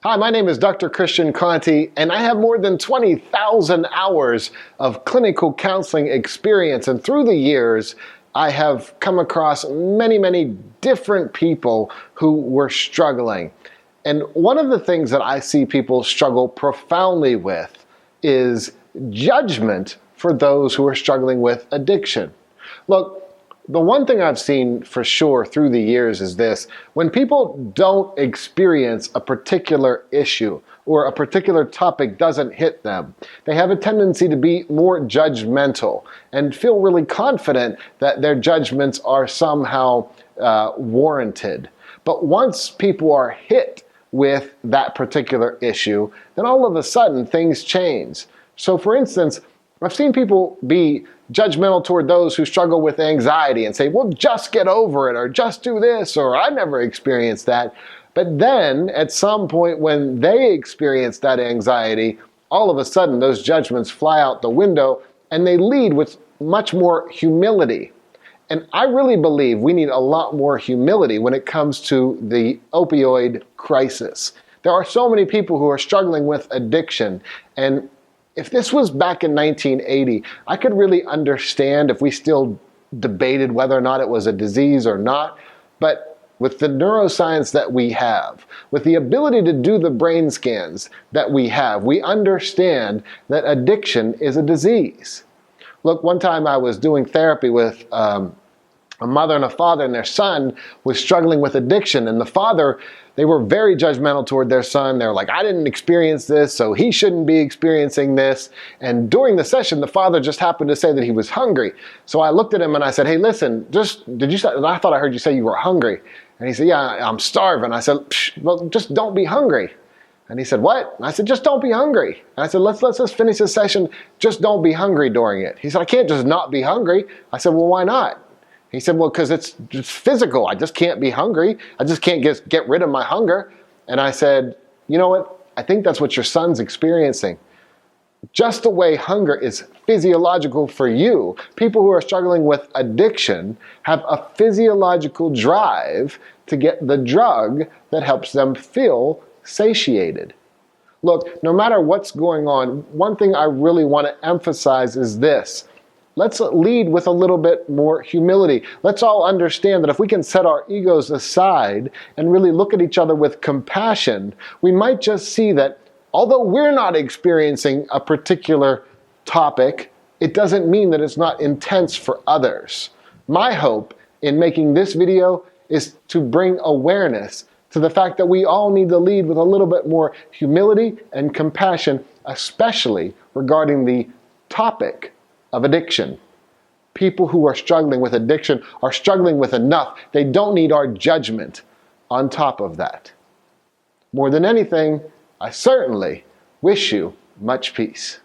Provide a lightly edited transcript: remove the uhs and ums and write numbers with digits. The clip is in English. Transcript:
Hi, my name is Dr. Christian Conte, and I have more than 20,000 hours of clinical counseling experience. And through the years, I have come across many different people who were struggling. And one of the things that I see people struggle profoundly with is judgment for those who are struggling with addiction. Look, the one thing I've seen for sure through the years is this: when people don't experience a particular issue or a particular topic doesn't hit them, they have a tendency to be more judgmental and feel really confident that their judgments are somehow warranted. But once people are hit with that particular issue, then all of a sudden things change. So for instance, I've seen people be judgmental toward those who struggle with anxiety and say, well, just get over it, or just do this, or I never experienced that. But then at some point when they experience that anxiety, all of a sudden those judgments fly out the window and they lead with much more humility. And I really believe we need a lot more humility when it comes to the opioid crisis. There are so many people who are struggling with addiction, and if this was back in 1980, I could really understand if we still debated whether or not it was a disease or not. But with the neuroscience that we have, with the ability to do the brain scans that we have, we understand that addiction is a disease. Look, one time I was doing therapy with a mother and a father, and their son was struggling with addiction. And the father, they were very judgmental toward their son. They were like, I didn't experience this, so he shouldn't be experiencing this. And during the session, the father just happened to say that he was hungry. So I looked at him and I said, hey, listen, I thought I heard you say you were hungry. And he said, yeah, I'm starving. I said, well, just don't be hungry. And he said, what? And I said, just don't be hungry. And I said, let's just finish this session. Just don't be hungry during it. He said, I can't just not be hungry. I said, well, why not? He said, well, because it's physical. I just can't be hungry. I just can't get rid of my hunger. And I said, you know what? I think that's what your son's experiencing. Just the way hunger is physiological for you, people who are struggling with addiction have a physiological drive to get the drug that helps them feel satiated. Look, no matter what's going on, one thing I really want to emphasize is this. Let's lead with a little bit more humility. Let's all understand that if we can set our egos aside and really look at each other with compassion, we might just see that although we're not experiencing a particular topic, it doesn't mean that it's not intense for others. My hope in making this video is to bring awareness to the fact that we all need to lead with a little bit more humility and compassion, especially regarding the topic of addiction. People who are struggling with addiction are struggling with enough. They don't need our judgment on top of that. More than anything, I certainly wish you much peace.